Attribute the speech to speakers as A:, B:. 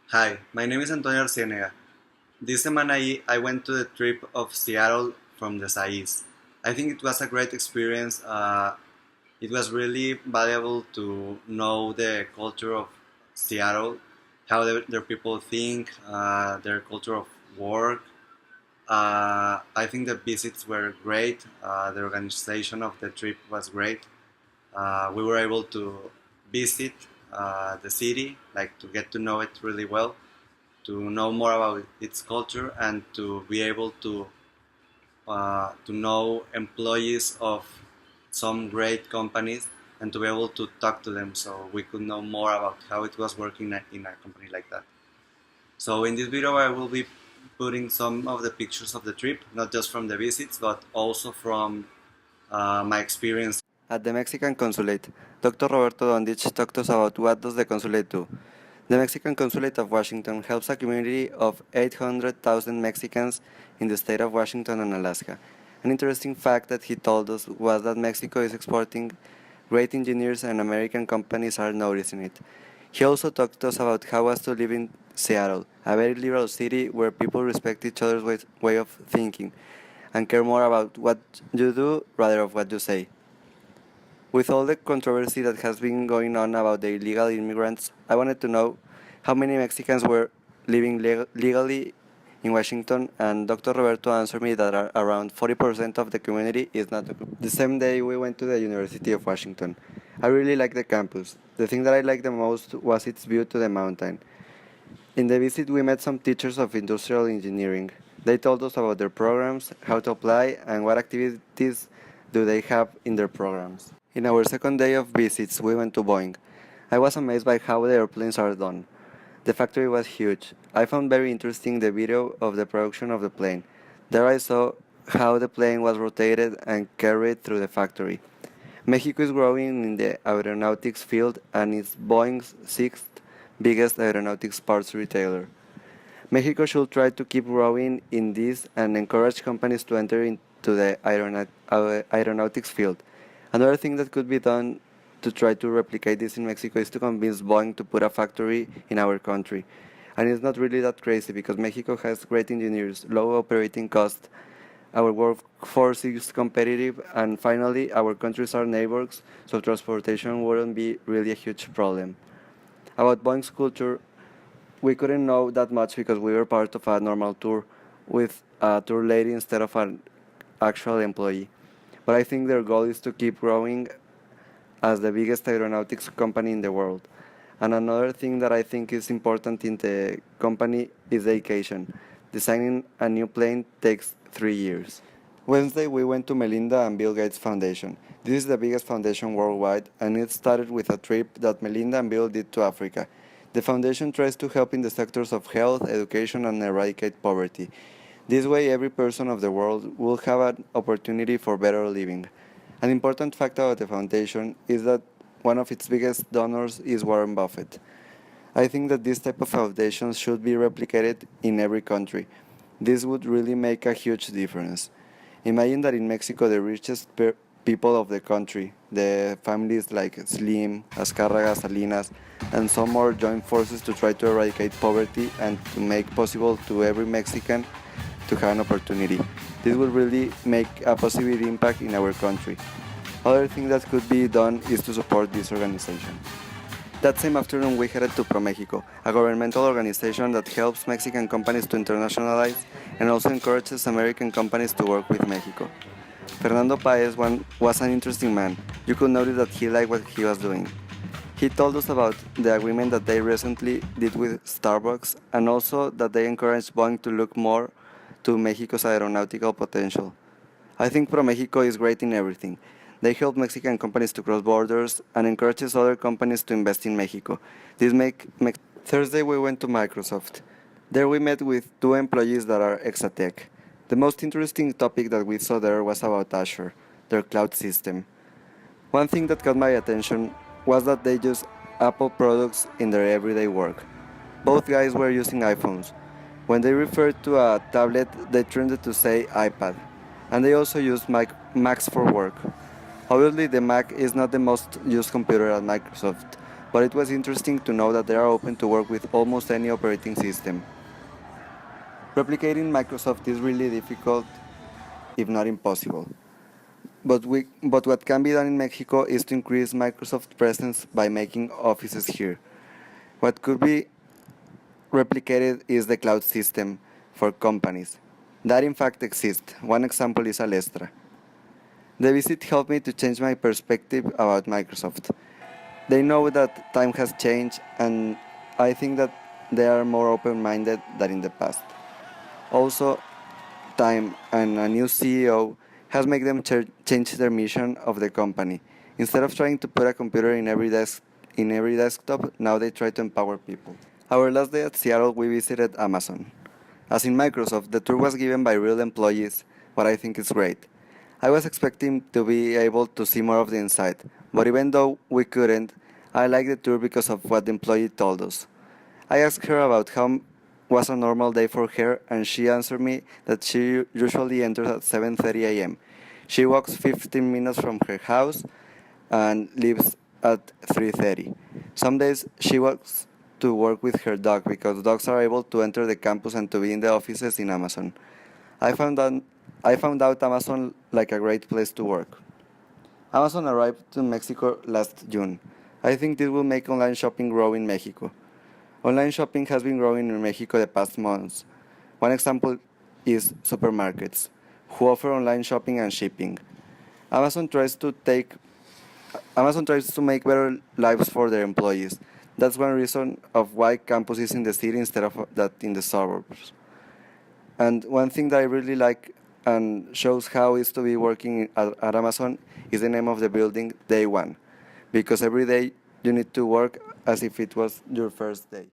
A: Hi, my name is Antonio Arciénega. This Semana I went to the trip of Seattle from the SAIIS. I think it was a great experience. It was really valuable to know the culture of Seattle, how their people think, their culture of work. I think the visits were great. The organization of the trip was great. We were able to visit the city, like to get to know it really well, to know more about its culture, and to be able to know employees of some great companies and to be able to talk to them so we could know more about how it was working in a company like that. So in this video I will be putting some of the pictures of the trip, not just from the visits but also from my experience. At the Mexican consulate, Dr. Roberto Dondich talked to us about what does the consulate do. The Mexican Consulate of Washington helps a community of 800,000 Mexicans in the state of Washington and Alaska. An interesting fact that he told us was that Mexico is exporting great engineers and American companies are noticing it. He also talked to us about how it was to live in Seattle, a very liberal city where people respect each other's way of thinking and care more about what you do rather than what you say. With all the controversy that has been going on about the illegal immigrants, I wanted to know how many Mexicans were living legally in Washington, and Dr. Roberto answered me that around 40% of the community is not. The same day we went to the University of Washington. I really like the campus. The thing that I liked the most was its view to the mountain. In the visit, we met some teachers of industrial engineering. They told us about their programs, how to apply, and what activities do they have in their programs. In our second day of visits, we went to Boeing. I was amazed by how the airplanes are done. The factory was huge. I found very interesting the video of the production of the plane. There I saw how the plane was rotated and carried through the factory. Mexico is growing in the aeronautics field and is Boeing's sixth biggest aeronautics parts retailer. Mexico should try to keep growing in this and encourage companies to enter into the aeronautics field. Another thing that could be done to try to replicate this in Mexico is to convince Boeing to put a factory in our country. And it's not really that crazy because Mexico has great engineers, low operating costs, our workforce is competitive, and finally, our countries are neighbors, so transportation wouldn't be really a huge problem. About Boeing's culture, we couldn't know that much because we were part of a normal tour with a tour lady instead of an actual employee. But I think their goal is to keep growing as the biggest aeronautics company in the world. And another thing that I think is important in the company is dedication. Designing a new plane takes 3 years. Wednesday, we went to Melinda and Bill Gates Foundation. This is the biggest foundation worldwide, and it started with a trip that Melinda and Bill did to Africa. The foundation tries to help in the sectors of health, education, and eradicate poverty. This way, every person of the world will have an opportunity for better living. An important fact about the foundation is that one of its biggest donors is Warren Buffett. I think that this type of foundations should be replicated in every country. This would really make a huge difference. Imagine that in Mexico, the richest people of the country, the families like Slim, Azcárraga, Salinas, and some more join forces to try to eradicate poverty and to make possible to every Mexican to have an opportunity. This will really make a positive impact in our country. Other thing that could be done is to support this organization. That same afternoon we headed to ProMexico, a governmental organization that helps Mexican companies to internationalize and also encourages American companies to work with Mexico. Fernando Paez was an interesting man. You could notice that he liked what he was doing. He told us about the agreement that they recently did with Starbucks and also that they encouraged Boeing to look more to Mexico's aeronautical potential. I think ProMexico is great in everything. They help Mexican companies to cross borders and encourages other companies to invest in Mexico. Thursday we went to Microsoft. There we met with 2 employees that are Exatech. The most interesting topic that we saw there was about Azure, their cloud system. One thing that caught my attention was that they use Apple products in their everyday work. Both guys were using iPhones. When they referred to a tablet, they tended to say iPad. And they also use Macs for work. Obviously, the Mac is not the most used computer at Microsoft, but it was interesting to know that they are open to work with almost any operating system. Replicating Microsoft is really difficult, if not impossible. But what can be done in Mexico is to increase Microsoft's presence by making offices here. What could be replicated is the cloud system for companies. That in fact exists. One example is Alestra. The visit helped me to change my perspective about Microsoft. They know that time has changed, and I think that they are more open-minded than in the past. Also, time and a new CEO has made them change their mission of the company. Instead of trying to put a computer in every desktop, now they try to empower people. Our last day at Seattle, we visited Amazon. As in Microsoft, the tour was given by real employees, what I think is great. I was expecting to be able to see more of the inside, but even though we couldn't, I liked the tour because of what the employee told us. I asked her about how was a normal day for her, and she answered me that she usually enters at 7:30 a.m. She walks 15 minutes from her house and leaves at 3:30. Some days she walks to work with her dog because dogs are able to enter the campus and to be in the offices in Amazon. I found out Amazon like a great place to work. Amazon arrived to Mexico last June. I think this will make online shopping grow in Mexico. Online shopping has been growing in Mexico the past months. One example is supermarkets, who offer online shopping and shipping. Amazon tries to make better lives for their employees. That's one reason of why campus is in the city instead of that in the suburbs. And one thing that I really like and shows how it's to be working at Amazon is the name of the building, Day One, because every day you need to work as if it was your first day.